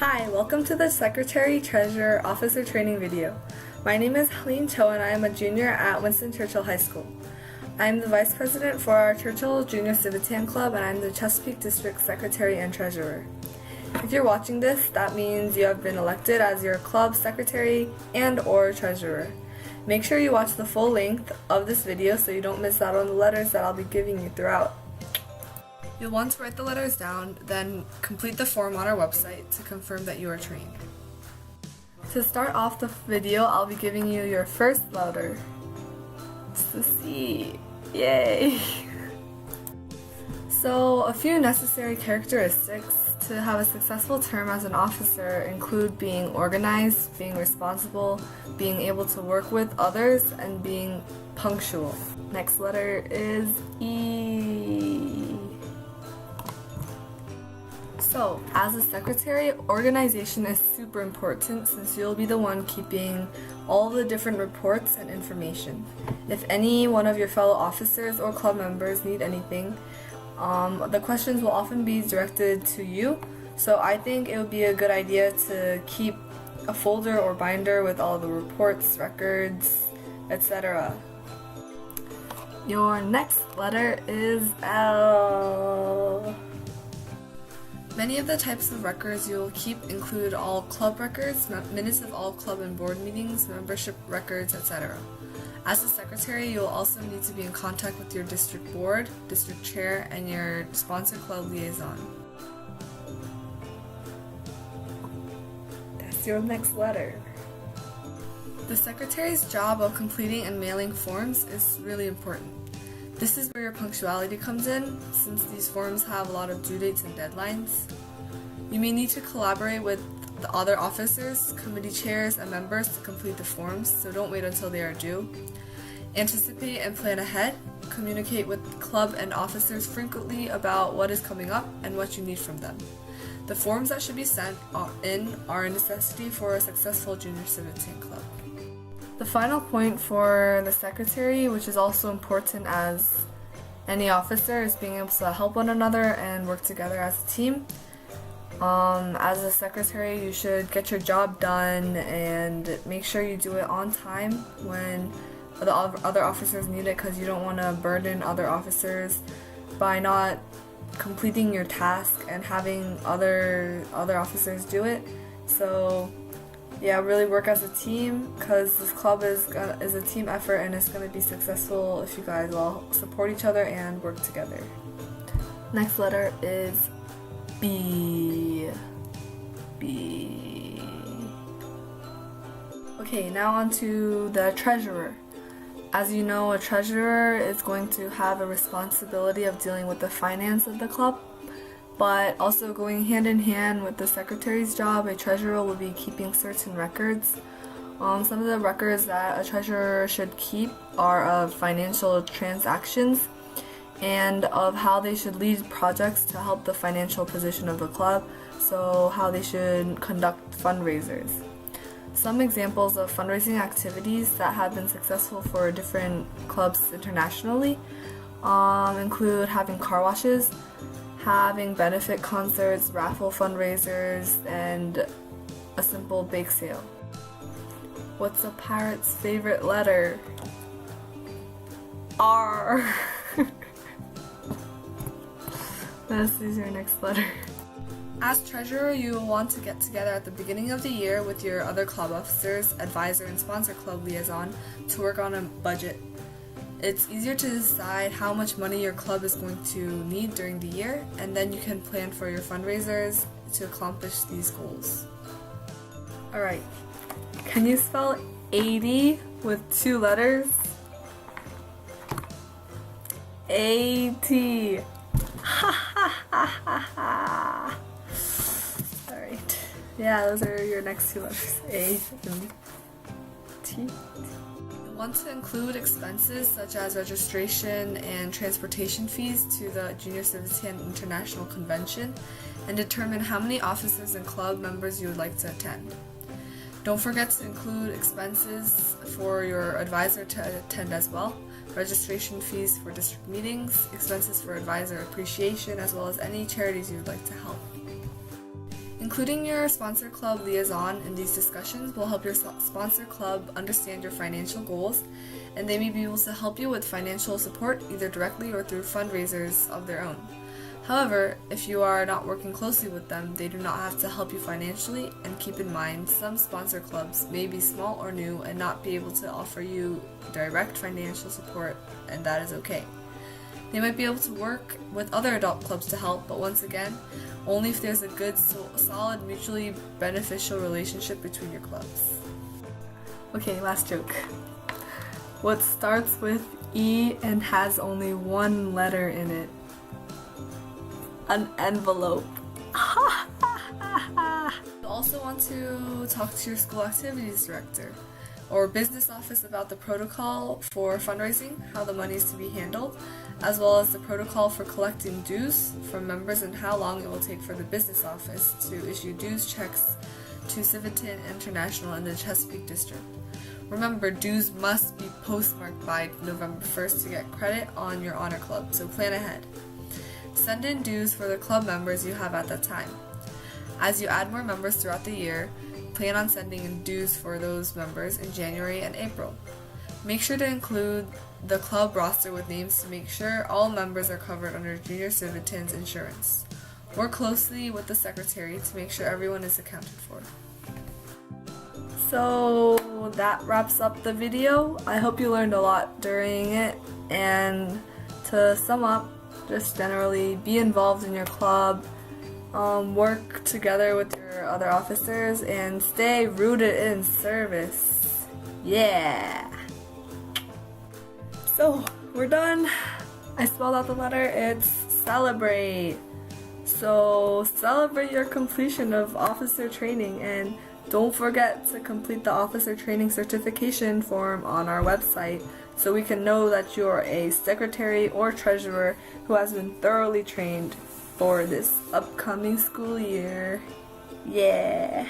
Hi, welcome to the Secretary Treasurer Officer Training video. My name is Helene Cho and I am a junior at Winston Churchill High School. I am the Vice President for our Churchill Junior Civitian Club and I am the Chesapeake District Secretary and Treasurer. If you're watching this, that means you have been elected as your club secretary and or treasurer. Make sure you watch the full length of this video so you don't miss out on the letters that I'll be giving you throughout. You'll want to write the letters down, then complete the form on our website to confirm that you are trained. To start off the video, I'll be giving you your first letter. It's the C. Yay! So, a few necessary characteristics to have a successful term as an officer include being organized, being responsible, being able to work with others, and being punctual. Next letter is E. So, as a secretary, organization is super important since you'll be the one keeping all the different reports and information. If any one of your fellow officers or club members need anything, the questions will often be directed to you, so I think it would be a good idea to keep a folder or binder with all the reports, records, etc. Your next letter is L. Many of the types of records you will keep include all club records, minutes of all club and board meetings, membership records, etc. As a secretary, you will also need to be in contact with your district board, district chair, and your sponsor club liaison. That's your next letter. The secretary's job of completing and mailing forms is really important. This is where your punctuality comes in, since these forms have a lot of due dates and deadlines. You may need to collaborate with the other officers, committee chairs, and members to complete the forms, so don't wait until they are due. Anticipate and plan ahead. Communicate with club and officers frequently about what is coming up and what you need from them. The forms that should be sent in are a necessity for a successful junior civitian club. The final point for the secretary, which is also important as any officer, is being able to help one another and work together as a team. As a secretary, you should get your job done and make sure you do it on time when the other officers need it, because you don't want to burden other officers by not completing your task and having other officers do it. So yeah, really work as a team, because this club is a team effort and it's going to be successful if you guys all support each other and work together. Next letter is B. B. Okay, now on to the treasurer. As you know, a treasurer is going to have a responsibility of dealing with the finance of the club, but also going hand in hand with the secretary's job, a treasurer will be keeping certain records. Some of the records that a treasurer should keep are of financial transactions and of how they should lead projects to help the financial position of the club, so how they should conduct fundraisers. Some examples of fundraising activities that have been successful for different clubs internationally include having car washes, having benefit concerts, raffle fundraisers, and a simple bake sale. What's a pirate's favorite letter? R. This is your next letter. As treasurer, you will want to get together at the beginning of the year with your other club officers, advisor, and sponsor club liaison to work on a budget. It's easier to decide how much money your club is going to need during the year, and then you can plan for your fundraisers to accomplish these goals. Alright, can you spell 80 with 2 letters? A-T. Ha ha ha ha ha. Alright, yeah, those are your next 2 letters, A and T. Want to include expenses such as registration and transportation fees to the Junior Civitian International Convention, and determine how many officers and club members you would like to attend. Don't forget to include expenses for your advisor to attend as well, registration fees for district meetings, expenses for advisor appreciation, as well as any charities you would like to help. Including your sponsor club liaison in these discussions will help your sponsor club understand your financial goals, and they may be able to help you with financial support either directly or through fundraisers of their own. However, if you are not working closely with them, they do not have to help you financially, and keep in mind, some sponsor clubs may be small or new and not be able to offer you direct financial support, and that is okay. They might be able to work with other adult clubs to help, but once again, only if there's a good, solid, mutually beneficial relationship between your clubs. Okay, last joke. What starts with E and has only one letter in it? An envelope. You also want to talk to your school activities director or business office about the protocol for fundraising, how the money is to be handled, as well as the protocol for collecting dues from members and how long it will take for the business office to issue dues checks to Civitan International in the Chesapeake District. Remember, dues must be postmarked by November 1st to get credit on your honor club, so plan ahead. Send in dues for the club members you have at that time. As you add more members throughout the year, plan on sending in dues for those members in January and April. Make sure to include the club roster with names to make sure all members are covered under Junior Civitan's insurance. Work closely with the secretary to make sure everyone is accounted for. So that wraps up the video. I hope you learned a lot during it, and to sum up, just generally be involved in your club, work together with your other officers, and stay rooted in service. Yeah! So, we're done. I spelled out the letter. It's celebrate. So, celebrate your completion of officer training, and don't forget to complete the officer training certification form on our website so we can know that you're a secretary or treasurer who has been thoroughly trained for this upcoming school year. Yeah!